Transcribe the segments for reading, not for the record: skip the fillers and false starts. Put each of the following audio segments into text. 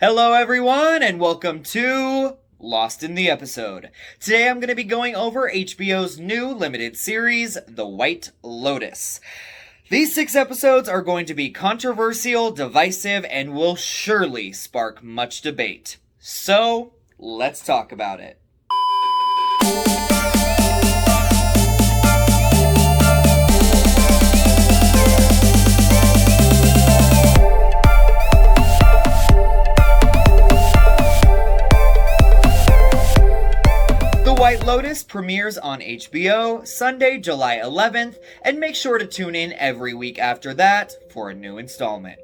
Hello everyone and welcome to Lost in the Episode. Today I'm going to be going over HBO's new limited series, The White Lotus. These 6 episodes are going to be controversial, divisive, and will surely spark much debate. So, let's talk about it. White Lotus premieres on HBO Sunday, July 11th, and make sure to tune in every week after that for a new installment.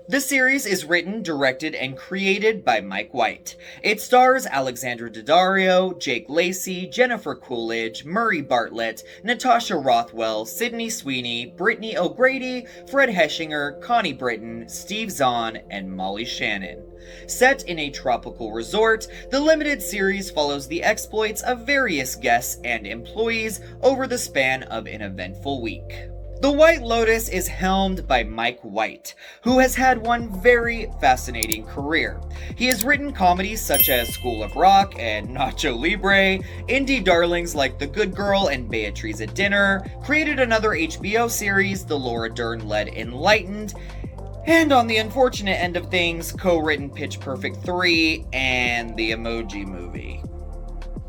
The series is written, directed, and created by Mike White. It stars Alexandra Daddario, Jake Lacy, Jennifer Coolidge, Murray Bartlett, Natasha Rothwell, Sydney Sweeney, Brittany O'Grady, Fred Hechinger, Connie Britton, Steve Zahn, and Molly Shannon. Set in a tropical resort, the limited series follows the exploits of various guests and employees over the span of an eventful week. The White Lotus is helmed by Mike White, who has had one very fascinating career. He has written comedies such as School of Rock and Nacho Libre, indie darlings like The Good Girl and Beatriz at Dinner, created another HBO series, the Laura Dern-led Enlightened, and on the unfortunate end of things, co-written Pitch Perfect 3 and The Emoji Movie.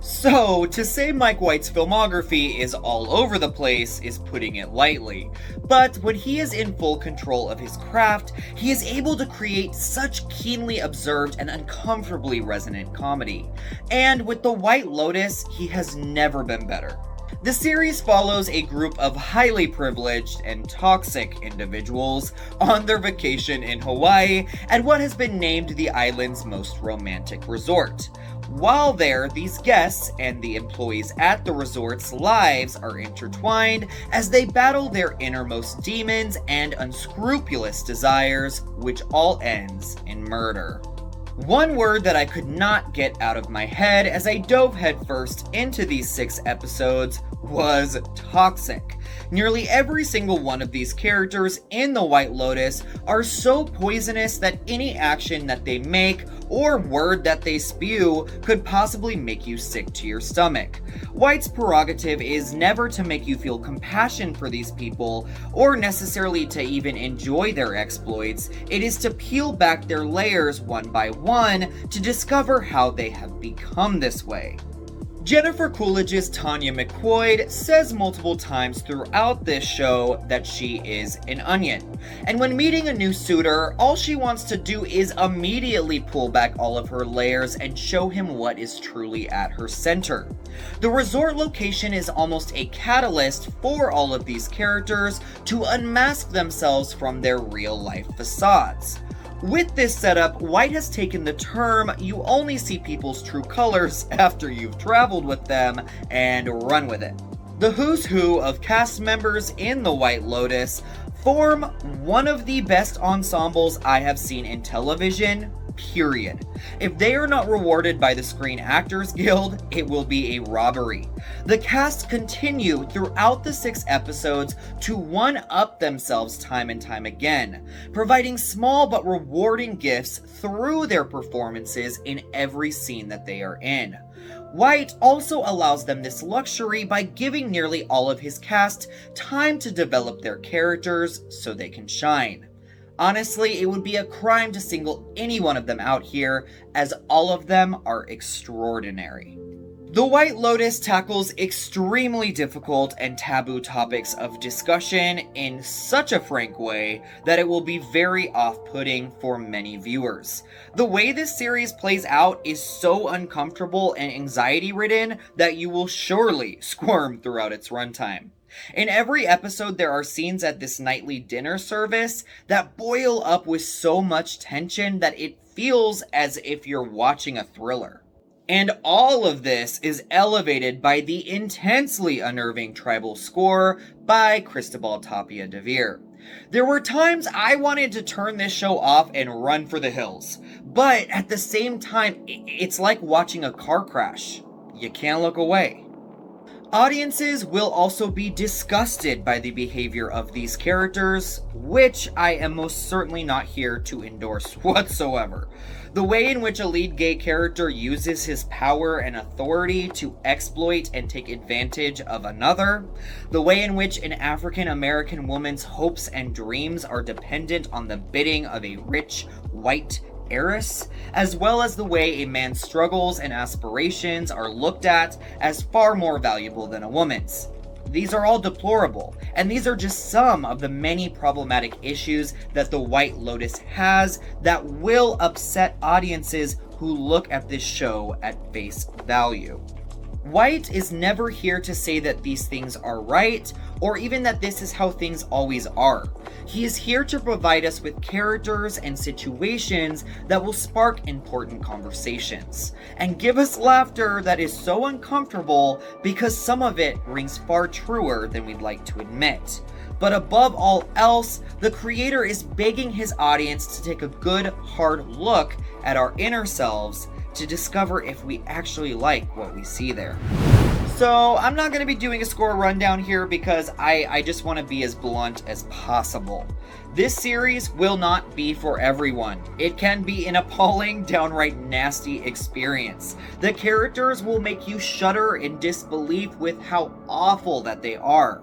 So, to say Mike White's filmography is all over the place is putting it lightly. But when he is in full control of his craft, he is able to create such keenly observed and uncomfortably resonant comedy. And with The White Lotus, he has never been better. The series follows a group of highly privileged and toxic individuals on their vacation in Hawaii at what has been named the island's most romantic resort. While there, these guests and the employees at the resort's lives are intertwined as they battle their innermost demons and unscrupulous desires, which all ends in murder. One word that I could not get out of my head as I dove headfirst into these 6 episodes was toxic. Nearly every single one of these characters in The White Lotus are so poisonous that any action that they make or word that they spew could possibly make you sick to your stomach. White's prerogative is never to make you feel compassion for these people or necessarily to even enjoy their exploits. It is to peel back their layers one by one to discover how they have become this way. Jennifer Coolidge's Tanya McQuoid says multiple times throughout this show that she is an onion. And when meeting a new suitor, all she wants to do is immediately pull back all of her layers and show him what is truly at her center. The resort location is almost a catalyst for all of these characters to unmask themselves from their real-life facades. With this setup, White has taken the term "you only see people's true colors after you've traveled with them" and run with it. The who's who of cast members in The White Lotus form one of the best ensembles I have seen in television, period. If they are not rewarded by the Screen Actors Guild, it will be a robbery. The cast continue throughout the 6 episodes to one-up themselves time and time again, providing small but rewarding gifts through their performances in every scene that they are in. White also allows them this luxury by giving nearly all of his cast time to develop their characters so they can shine. Honestly, it would be a crime to single any one of them out here, as all of them are extraordinary. The White Lotus tackles extremely difficult and taboo topics of discussion in such a frank way that it will be very off-putting for many viewers. The way this series plays out is so uncomfortable and anxiety-ridden that you will surely squirm throughout its runtime. In every episode, there are scenes at this nightly dinner service that boil up with so much tension that it feels as if you're watching a thriller. And all of this is elevated by the intensely unnerving tribal score by Cristobal Tapia de Veer. There were times I wanted to turn this show off and run for the hills, but at the same time, it's like watching a car crash. You can't look away. Audiences will also be disgusted by the behavior of these characters, which I am most certainly not here to endorse whatsoever. The way in which a lead gay character uses his power and authority to exploit and take advantage of another, the way in which an African American woman's hopes and dreams are dependent on the bidding of a rich, white heiress, as well as the way a man's struggles and aspirations are looked at as far more valuable than a woman's. These are all deplorable, and these are just some of the many problematic issues that the White Lotus has that will upset audiences who look at this show at face value. White is never here to say that these things are right, or even that this is how things always are. He is here to provide us with characters and situations that will spark important conversations, and give us laughter that is so uncomfortable because some of it rings far truer than we'd like to admit. But above all else, the creator is begging his audience to take a good, hard look at our inner selves to discover if we actually like what we see there. So I'm not going to be doing a score rundown here because I just want to be as blunt as possible. This series will not be for everyone. It can be an appalling, downright nasty experience. The characters will make you shudder in disbelief with how awful that they are.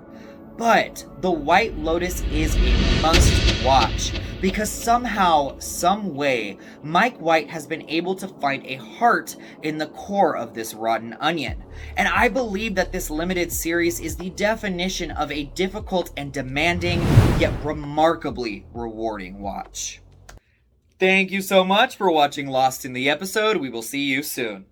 But The White Lotus is a must-watch because somehow, some way, Mike White has been able to find a heart in the core of this rotten onion. And I believe that this limited series is the definition of a difficult and demanding, yet remarkably rewarding watch. Thank you so much for watching Lost in the Episode. We will see you soon.